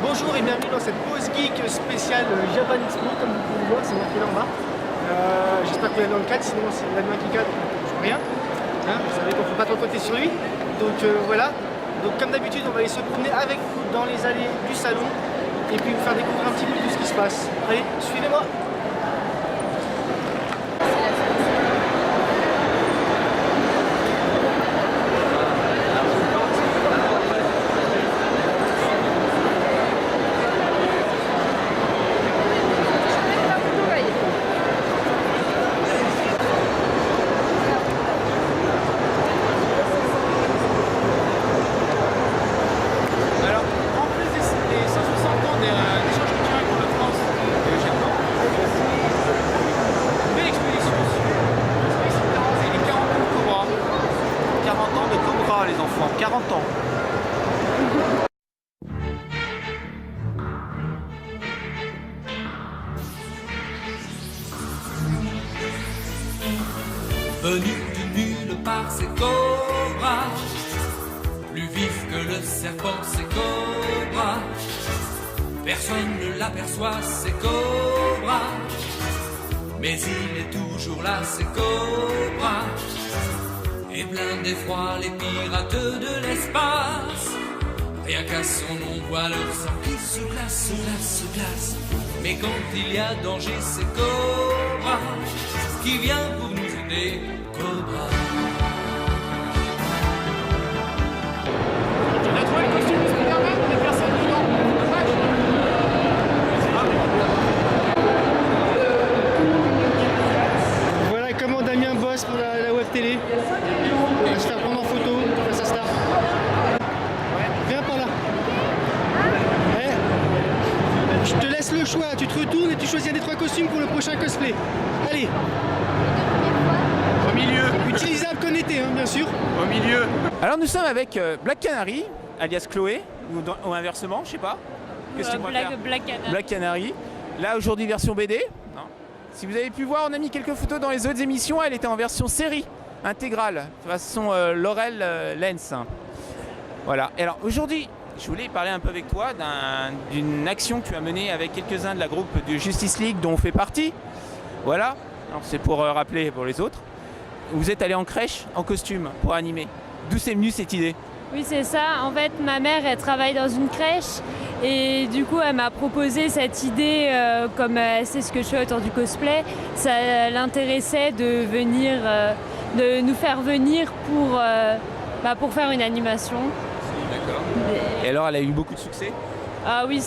Bonjour et bienvenue dans cette pause geek spéciale Japan Expo, comme vous pouvez le voir, c'est marqué là en bas. J'espère que vous êtes dans le cadre, sinon c'est l'admin qui cadre, on ne touche rien. Hein, vous savez qu'on ne peut pas trop compter sur lui. Donc voilà, donc comme d'habitude on va aller se promener avec vous dans les allées du salon et puis vous faire découvrir un petit peu tout ce qui se passe. Allez, suivez-moi. Les enfants, 40 ans. Venu de nulle part, c'est Cobra. Plus vif que le serpent, c'est Cobra. Personne ne l'aperçoit, c'est Cobra. Mais il est toujours là, c'est Cobra. Et plein d'effroi, les pirates de l'espace. Rien qu'à son nom, voit leur sang qui se glace, se glace, se glace. Mais quand il y a danger, c'est Cobra qui vient pour nous aider, Cobra. On a trouvé le costume de Spider-Man, on est personne dedans. Voilà comment Damien bosse pour la web télé. On va se faire prendre en photo face à Star. Viens par là. Je te laisse le choix, tu te retournes et tu choisis un des 3 costumes pour le prochain cosplay. Allez. Au milieu. Utilisable connecté, hein, bien sûr. Au milieu. Alors nous sommes avec Black Canary, alias Chloé, ou inversement, je sais pas. Qu'est-ce que tu préfères ? Black Canary. Black Canary. Là aujourd'hui version BD. Non. Si vous avez pu voir, on a mis quelques photos dans les autres émissions, elle était en version série intégrale, façon Laurel Lens. Voilà. Et alors aujourd'hui, je voulais parler un peu avec toi d'une action que tu as menée avec quelques-uns de la groupe de Justice League dont on fait partie. Voilà. Alors c'est pour rappeler pour les autres. Vous êtes allé en crèche en costume pour animer. D'où c'est venu cette idée ? Oui, c'est ça. En fait, ma mère, elle travaille dans une crèche et du coup, elle m'a proposé cette idée, comme elle sait ce que je fais autour du cosplay, ça l'intéressait de venir, de nous faire venir pour faire une animation. D'accord. Et alors, elle a eu beaucoup de succès ? Ah oui,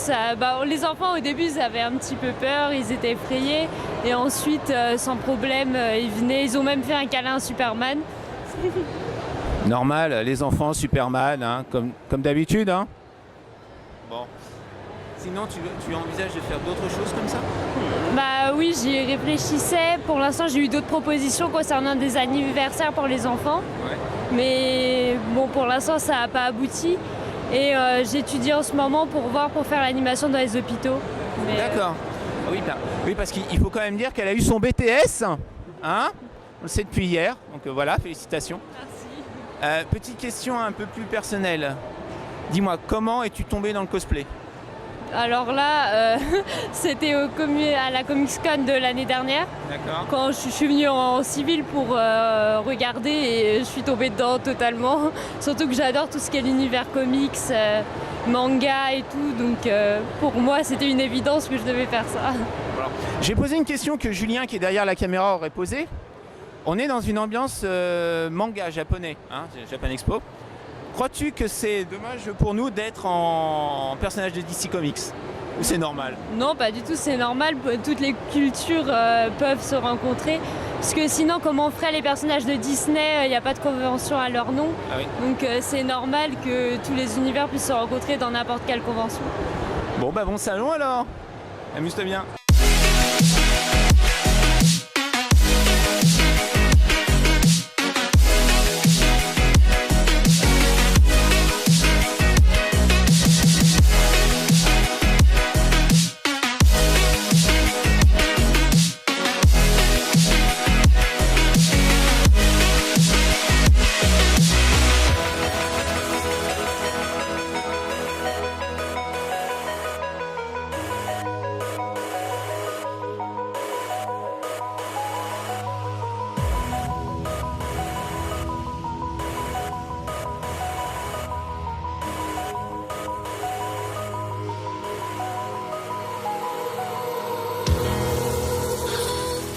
les enfants au début ils avaient un petit peu peur, ils étaient effrayés et ensuite sans problème ils venaient, ils ont même fait un câlin à Superman. Normal, les enfants, Superman, hein, comme d'habitude. Hein. Bon. Sinon, tu envisages de faire d'autres choses comme ça ? Bah oui, j'y réfléchissais. Pour l'instant, j'ai eu d'autres propositions concernant des anniversaires pour les enfants. Ouais. Mais bon, pour l'instant, ça n'a pas abouti. Et j'étudie en ce moment pour faire l'animation dans les hôpitaux. D'accord. Oui, oui, parce qu'il faut quand même dire qu'elle a eu son BTS. Hein ? On le sait depuis hier. Donc voilà, félicitations. Merci. Petite question un peu plus personnelle. Dis-moi, comment es-tu tombée dans le cosplay ? Alors là, c'était à la Comic-Con de l'année dernière. D'accord. Quand je suis venue en civil pour regarder et je suis tombée dedans totalement. Surtout que j'adore tout ce qui est l'univers comics, manga et tout. Donc pour moi, c'était une évidence que je devais faire ça. Voilà. J'ai posé une question que Julien, qui est derrière la caméra, aurait posée. On est dans une ambiance manga japonais, hein, Japan Expo. Crois-tu que c'est dommage pour nous d'être en personnage de DC Comics? Ou c'est normal? Non, pas du tout, c'est normal. Toutes les cultures peuvent se rencontrer. Parce que sinon, comment on ferait les personnages de Disney? Il n'y a pas de convention à leur nom. Ah oui. Donc c'est normal que tous les univers puissent se rencontrer dans n'importe quelle convention. Bon bah bon salon alors. Amuse-toi bien.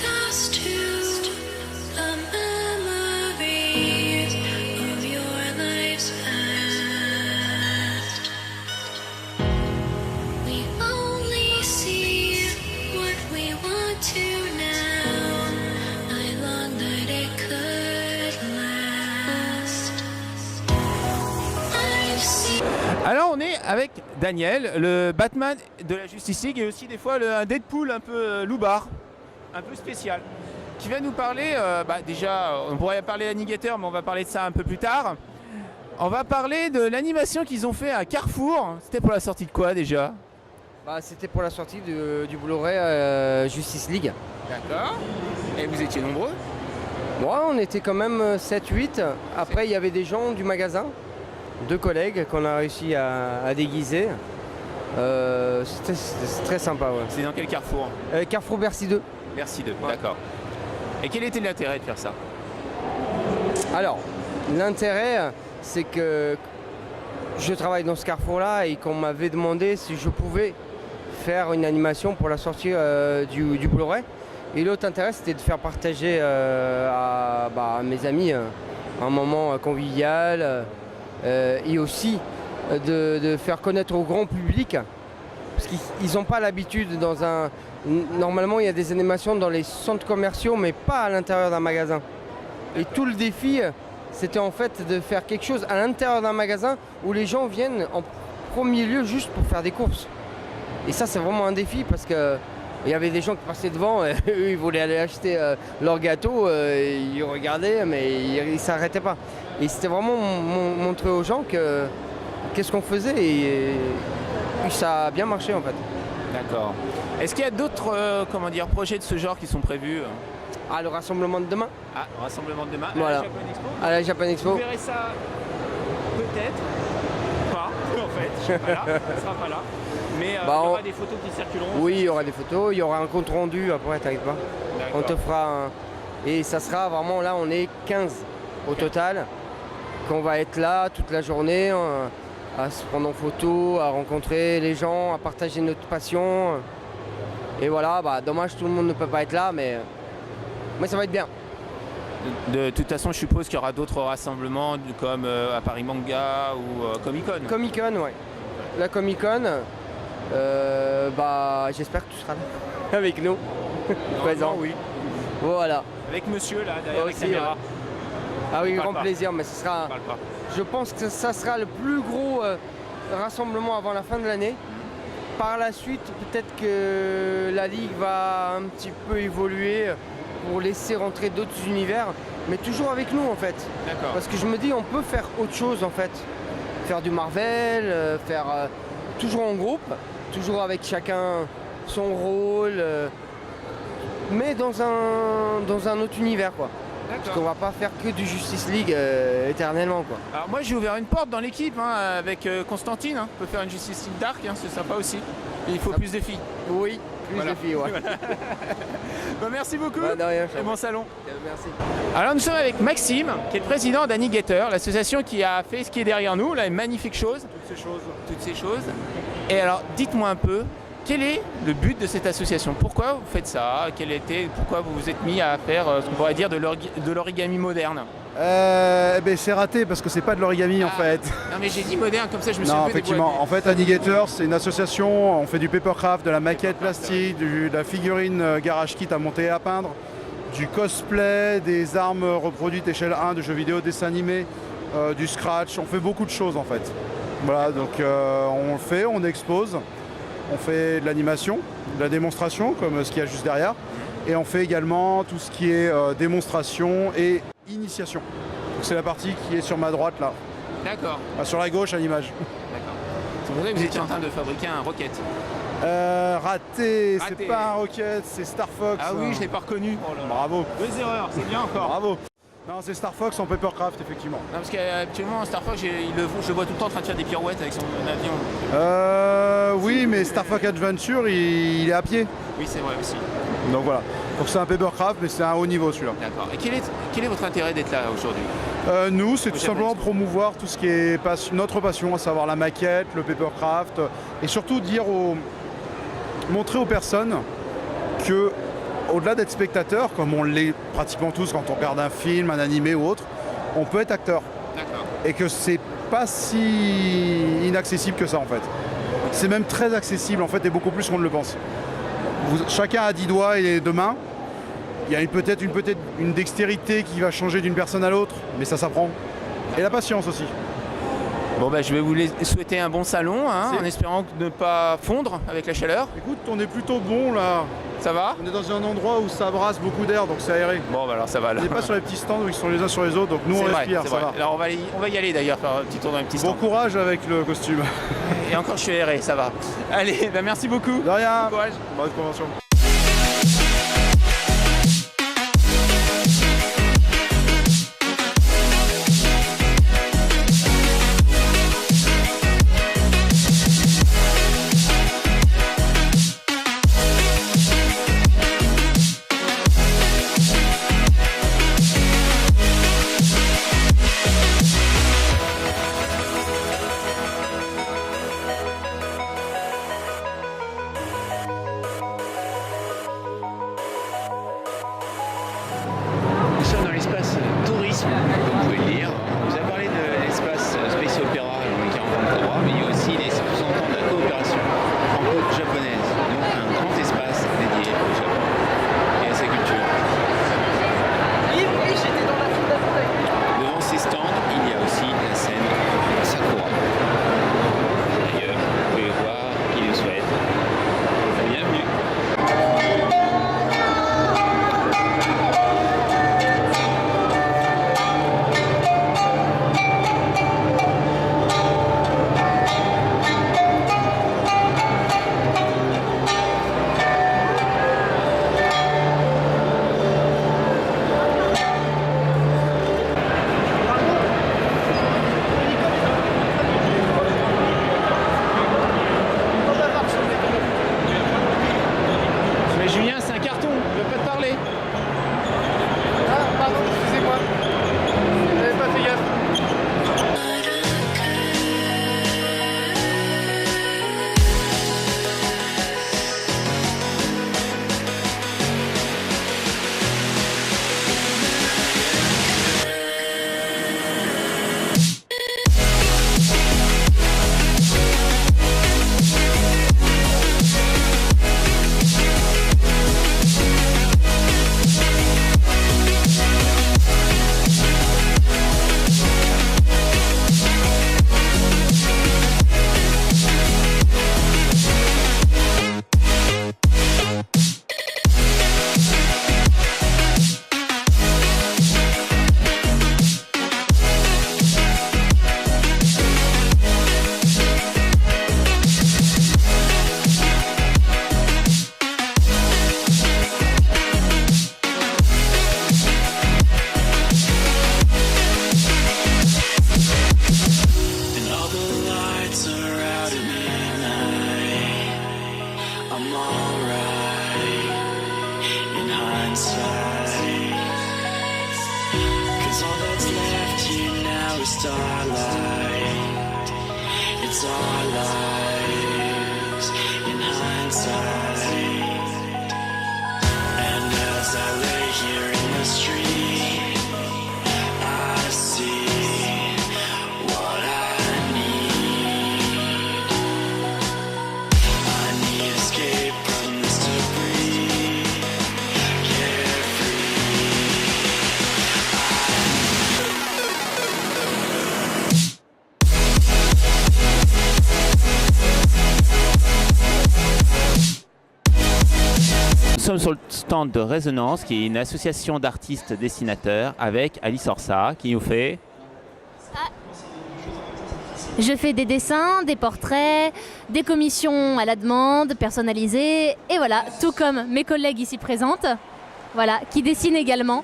Past to the memories of your life's past. We only see what we want to now. I long that it could last. I've seen. Alors on est avec Daniel, le Batman de la Justice League et aussi des fois un Deadpool un peu loupard, un peu spécial, qui va nous parler, déjà on pourrait parler d'Annigator mais on va parler de ça un peu plus tard. On va parler de l'animation qu'ils ont fait à Carrefour. C'était pour la sortie de quoi déjà? C'était pour la sortie du Blu-ray Justice League. D'accord. Et vous étiez nombreux? Moi, on était quand même 7-8. Après, il y avait des gens du magasin, 2 collègues qu'on a réussi à déguiser. C'était très sympa. Ouais. C'est dans quel Carrefour? Carrefour Bercy 2. Bercy 2, Ouais. d'accord. Et quel était l'intérêt de faire ça? Alors, l'intérêt, c'est que je travaille dans ce Carrefour-là et qu'on m'avait demandé si je pouvais faire une animation pour la sortie du Blu-ray. Et l'autre intérêt, c'était de faire partager à mes amis un moment convivial et aussi de faire connaître au grand public, parce qu'ils n'ont pas l'habitude Normalement, il y a des animations dans les centres commerciaux, mais pas à l'intérieur d'un magasin. Et tout le défi, c'était en fait de faire quelque chose à l'intérieur d'un magasin où les gens viennent en premier lieu juste pour faire des courses. Et ça, c'est vraiment un défi parce que il y avait des gens qui passaient devant, et eux, ils voulaient aller acheter leur gâteau, ils regardaient, mais ils ne s'arrêtaient pas. Et c'était vraiment montrer aux gens qu'est-ce qu'on faisait et ça a bien marché en fait. D'accord. Est-ce qu'il y a d'autres projets de ce genre qui sont prévus? Ah, le rassemblement de demain Le rassemblement de demain Voilà. à la Japan Expo. à la Japan Expo. Vous verrez ça peut-être pas, en fait, je serai pas là, on sera pas là. Mais il y aura des photos qui circuleront. Oui, il y aura des photos, il y aura un compte rendu après, t'inquiète pas. On te fera un. Et ça sera vraiment là, on est 15 au total, qu'on va être là toute la journée, à se prendre en photo, à rencontrer les gens, à partager notre passion. Et voilà, dommage tout le monde ne peut pas être là, mais ça va être bien. De toute façon, je suppose qu'il y aura d'autres rassemblements comme à Paris Manga ou Comic Con. Comic Con, ouais. La Comic Con, j'espère que tu seras là avec nous, présent. Oui. Voilà. Avec monsieur là, derrière la Aussi, caméra. ouais. Ah oui, On parle grand pas. plaisir, mais ce sera. On parle pas. Je pense que ça sera le plus gros rassemblement avant la fin de l'année. Par la suite, peut-être que la Ligue va un petit peu évoluer pour laisser rentrer d'autres univers, mais toujours avec nous en fait. D'accord. Parce que je me dis, on peut faire autre chose en fait. Faire du Marvel, faire toujours en groupe, toujours avec chacun son rôle, mais dans un autre univers quoi. Parce qu'on va pas faire que du Justice League éternellement quoi. Alors moi j'ai ouvert une porte dans l'équipe avec Constantine. On peut faire une Justice League Dark, c'est sympa aussi. Et il faut plus de filles. Oui, plus Voilà. de filles, ouais. Merci beaucoup. De rien, Et bon salon. merci. Alors nous sommes avec Maxime, qui est le président d'Annigator, l'association qui a fait ce qui est derrière nous, là, une magnifique chose. Toutes ces choses. Et alors dites-moi un peu, quel est le but de cette association? Pourquoi vous faites ça? Pourquoi vous vous êtes mis à faire ce qu'on pourrait dire de l'origami moderne? Ben, c'est raté parce que c'est pas de l'origami en fait. Non mais j'ai dit moderne, comme ça je me suis un Non, peu effectivement. déboîté. En fait, Annigator, c'est une association. On fait du papercraft, de la maquette plastique, de la figurine garage kit à monter et à peindre, du cosplay, des armes reproduites échelle 1 de jeux vidéo, dessins animés, du scratch. On fait beaucoup de choses en fait. Voilà, donc on le fait, on expose, on fait de l'animation, de la démonstration comme ce qu'il y a juste derrière. Et on fait également tout ce qui est démonstration et initiation. Donc c'est la partie qui est sur ma droite là. D'accord, Sur la gauche à l'image. d'accord. C'est pour ça que vous étiez en train de fabriquer un rocket. Raté, Raté. c'est pas un Rocket, c'est Star Fox. Ah oui, je l'ai pas reconnu. Oh là là. Bravo, 2 erreurs, c'est bien encore. bravo. Non, c'est Star Fox en papercraft, effectivement. Non, parce qu'actuellement, Star Fox, je le vois tout le temps en train de faire des pirouettes avec son avion. Oui, mais Star Fox Adventure, il est à pied. Oui, c'est vrai aussi. Donc voilà. Donc c'est un papercraft, mais c'est un haut niveau celui-là. D'accord. Et quel est votre intérêt d'être là aujourd'hui? Nous, c'est tout Japan simplement Expo. promouvoir tout ce qui est notre passion, à savoir la maquette, le papercraft, et surtout montrer aux personnes que, au-delà d'être spectateur, comme on l'est pratiquement tous quand on regarde un film, un animé ou autre, on peut être acteur. D'accord. Et que c'est pas si inaccessible que ça en fait. C'est même très accessible en fait et beaucoup plus qu'on ne le pense. Chacun a 10 doigts et 2 mains. Il y a peut-être une dextérité qui va changer d'une personne à l'autre, mais ça s'apprend. Et la patience aussi. Bon, bah, je vais vous souhaiter un bon salon, hein, Merci. en espérant ne pas fondre avec la chaleur. Écoute, on est plutôt bon là. Ça va? On est dans un endroit où ça brasse beaucoup d'air, donc c'est aéré. Bon, bah alors ça va. On Là. n'est pas sur les petits stands où ils sont les uns sur les autres, donc nous on C'est vrai, respire, c'est ça vrai. va. Alors on va y aller d'ailleurs, faire un petit tour dans les petits Bon stands. courage avec le costume. Et encore, je suis aéré, ça va. Allez, bah, merci beaucoup. De rien. Bon courage. Bonne convention. Nous sommes dans l'espace tourisme, comme vous pouvez le lire. Vous avez parlé de l'espace Space Opera qui est en Vancouver, mais il y a aussi les sous-entendants de la coopération franco-japonaise. Donc un grand espace dédié au Japon et à sa culture. Devant ces stands, il y a aussi la scène Sakura. D'ailleurs, vous pouvez voir qui le souhaite. Bienvenue. Mais Julien, c'est un carton, il veut pas te parler. Ah, pardon, excusez-moi. J'avais pas fait gaffe. And all the lights are out at midnight. I'm alright in hindsight. 'Cause all that's left here now is starlight. It's our lives in hindsight. And as I lay here in the street, I sommes sur le stand de Résonance, qui est une association d'artistes dessinateurs, avec Alice Orsa, qui nous fait... Je fais des dessins, des portraits, des commissions à la demande, personnalisées, et voilà, tout comme mes collègues ici présentes, voilà, qui dessinent également.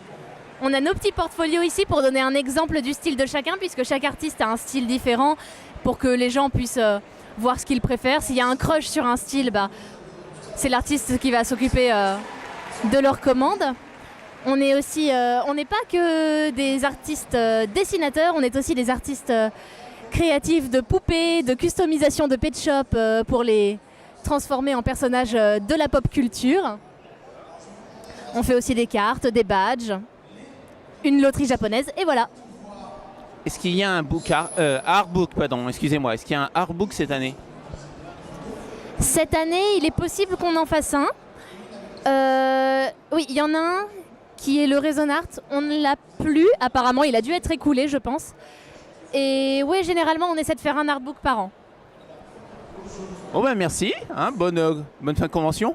On a nos petits portfolios ici pour donner un exemple du style de chacun, puisque chaque artiste a un style différent, pour que les gens puissent voir ce qu'ils préfèrent. S'il y a un crush sur un style, c'est l'artiste qui va s'occuper de leur commande. On n'est pas que des artistes dessinateurs, on est aussi des artistes créatifs de poupées, de customisation de pet shop pour les transformer en personnages de la pop culture. On fait aussi des cartes, des badges, une loterie japonaise et voilà. Est-ce qu'il y a un artbook, pardon, excusez-moi, est-ce qu'il y a un artbook cette année? Cette année, il est possible qu'on en fasse un. Oui, il y en a un qui est le Résonart. On ne l'a plus, apparemment, il a dû être écoulé, je pense. Et oui, généralement, on essaie de faire un artbook par an. Bon ben merci, hein, bonne fin de convention.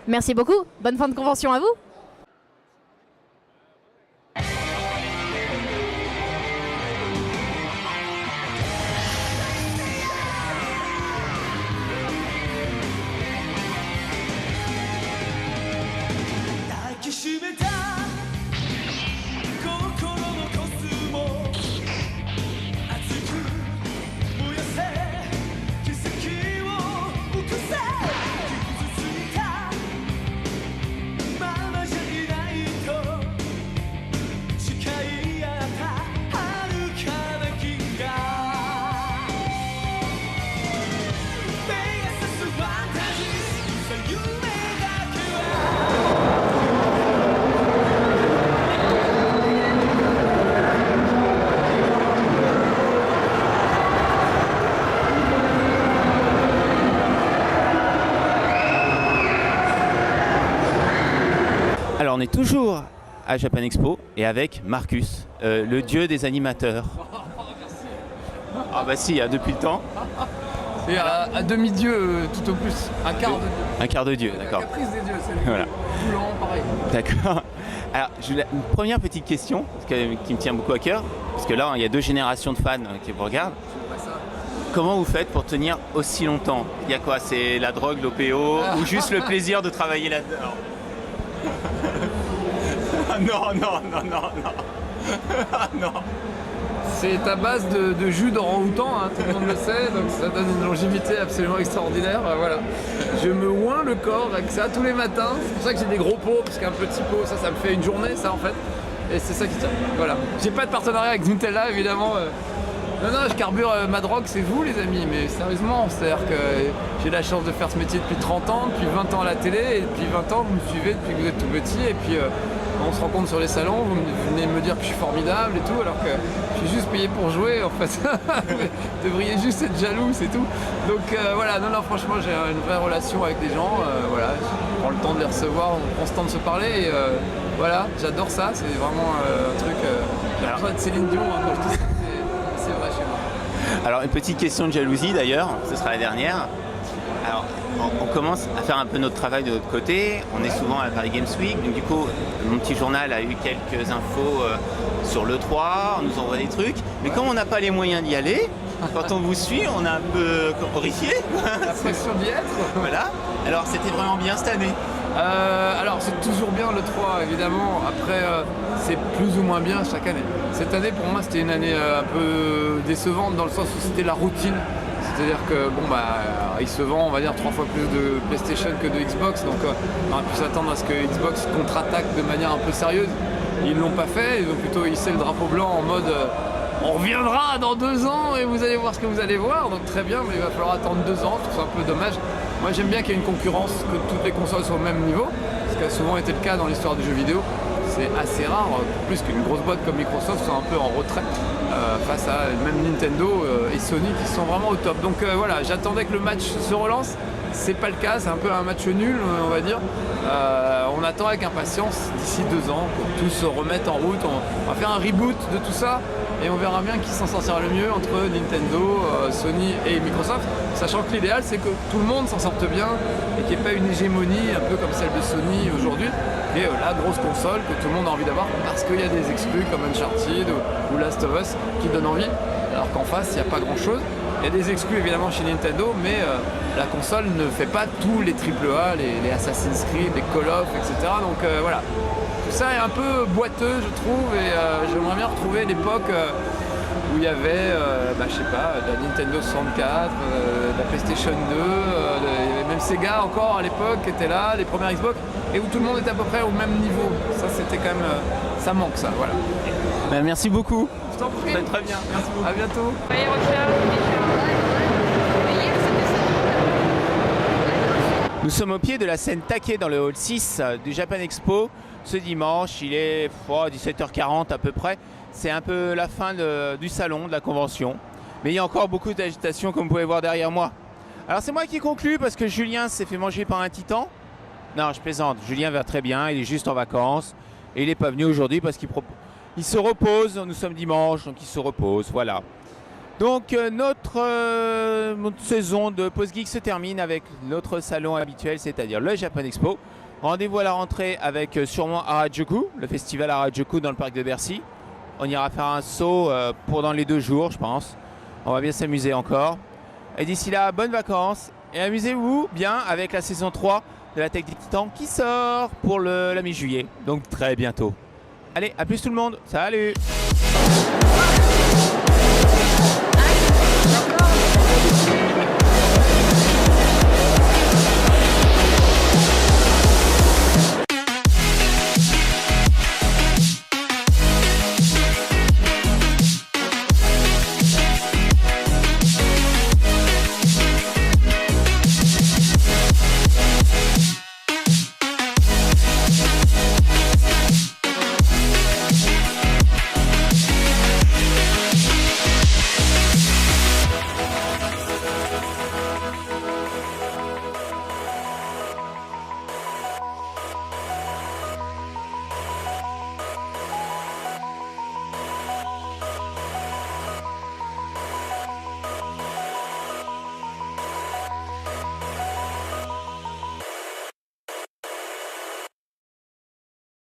Merci beaucoup, bonne fin de convention à vous. Alors on est toujours à Japan Expo et avec Marcus, le dieu des animateurs. Ah bah si, depuis le temps. Et à demi-dieu tout au plus, un quart de dieu. Un quart de dieu, d'accord. La caprice des dieux, c'est lui. Voilà. Boulant, pareil. D'accord. Alors, une première petite question qui me tient beaucoup à cœur, parce que là, il y a 2 générations de fans qui vous regardent. Comment vous faites pour tenir aussi longtemps? Il y a quoi? C'est la drogue, l'OPO, ou juste le plaisir de travailler là-dedans? Non. C'est à base de jus d'orang-outan, hein, tout le monde le sait, donc ça donne une longévité absolument extraordinaire. Voilà. Je me oins le corps avec ça tous les matins, c'est pour ça que j'ai des gros pots, parce qu'un petit pot, ça me fait une journée, ça en fait. Et c'est ça qui tient. Voilà. J'ai pas de partenariat avec Nutella, évidemment. Non, je carbure ma drogue, c'est vous les amis, mais sérieusement, c'est-à-dire que j'ai la chance de faire ce métier depuis 30 ans, depuis 20 ans à la télé, et depuis 20 ans vous me suivez depuis que vous êtes tout petit, et puis on se rencontre sur les salons, vous venez me dire que je suis formidable et tout, alors que je suis juste payé pour jouer en fait. Vous devriez juste être jaloux, c'est tout. Donc voilà, non, franchement j'ai une vraie relation avec les gens, voilà, je prends le temps de les recevoir, on prend ce temps de se parler, et voilà, j'adore ça, c'est vraiment un truc, j'ai l'impression d'être Céline Dion hein, quand je dis ça. C'est vrai chez moi. Alors une petite question de jalousie d'ailleurs, ce sera la dernière. Alors on commence à faire un peu notre travail de notre côté, on est souvent à Paris Games Week, donc du coup mon petit journal a eu quelques infos sur l'E3, on nous envoie des trucs, mais comme on n'a pas les moyens d'y aller, quand on vous suit on est un peu horrifié. La pression d'y être. Voilà, alors c'était vraiment bien cette année. Alors c'est toujours bien le 3 évidemment, après c'est plus ou moins bien chaque année. Cette année pour moi c'était une année un peu décevante dans le sens où c'était la routine. C'est-à-dire que il se vend on va dire 3 fois plus de PlayStation que de Xbox, donc on aurait pu s'attendre à ce que Xbox contre-attaque de manière un peu sérieuse. Ils ne l'ont pas fait, ils ont plutôt hissé le drapeau blanc en mode on reviendra dans 2 ans et vous allez voir ce que vous allez voir, donc très bien, mais il va falloir attendre 2 ans, je trouve ça un peu dommage. Moi j'aime bien qu'il y ait une concurrence, que toutes les consoles soient au même niveau, ce qui a souvent été le cas dans l'histoire du jeu vidéo. C'est assez rare, plus qu'une grosse boîte comme Microsoft soit un peu en retrait face à même Nintendo et Sony qui sont vraiment au top. Donc voilà, j'attendais que le match se relance. c'est pas le cas, c'est un peu un match nul, on va dire. On attend avec impatience d'ici 2 ans pour tout se remettre en route. On va faire un reboot de tout ça et on verra bien qui s'en sortira le mieux entre Nintendo, Sony et Microsoft, sachant que l'idéal c'est que tout le monde s'en sorte bien et qu'il n'y ait pas une hégémonie un peu comme celle de Sony aujourd'hui, qui est la grosse console que tout le monde a envie d'avoir parce qu'il y a des exclus comme Uncharted ou Last of Us qui donnent envie, alors qu'en face il n'y a pas grand chose. Il y a des exclus évidemment chez Nintendo, mais la console ne fait pas tous les AAA, les Assassin's Creed, les Call of, etc. Donc voilà, tout ça est un peu boiteux je trouve, et j'aimerais bien retrouver l'époque où il y avait, je sais pas, la Nintendo 64, la PlayStation 2, il y avait même Sega encore à l'époque qui était là, les premières Xbox, et où tout le monde était à peu près au même niveau. Ça c'était quand même, ça manque ça, voilà. Merci beaucoup. Je t'en prie. Très bien, merci beaucoup. À bientôt. Nous sommes au pied de la scène Take dans le hall 6 du Japan Expo. Ce dimanche, il est 17h40 à peu près. C'est un peu la fin du salon, de la convention. Mais il y a encore beaucoup d'agitation comme vous pouvez voir derrière moi. Alors c'est moi qui conclue parce que Julien s'est fait manger par un titan. Non, je plaisante. Julien va très bien, il est juste en vacances. Et il n'est pas venu aujourd'hui parce qu'il se repose. Nous sommes dimanche, donc il se repose. Voilà. Donc notre saison de Pause Geek se termine avec notre salon habituel, c'est-à-dire le Japan Expo. Rendez-vous à la rentrée avec sûrement Harajuku, le festival Harajuku dans le parc de Bercy. On ira faire un saut pendant les 2 jours, je pense. On va bien s'amuser encore. Et d'ici là, bonnes vacances et amusez-vous bien avec la saison 3 de l'Attaque des Titans qui sort pour la mi-juillet, donc très bientôt. Allez, à plus tout le monde, salut!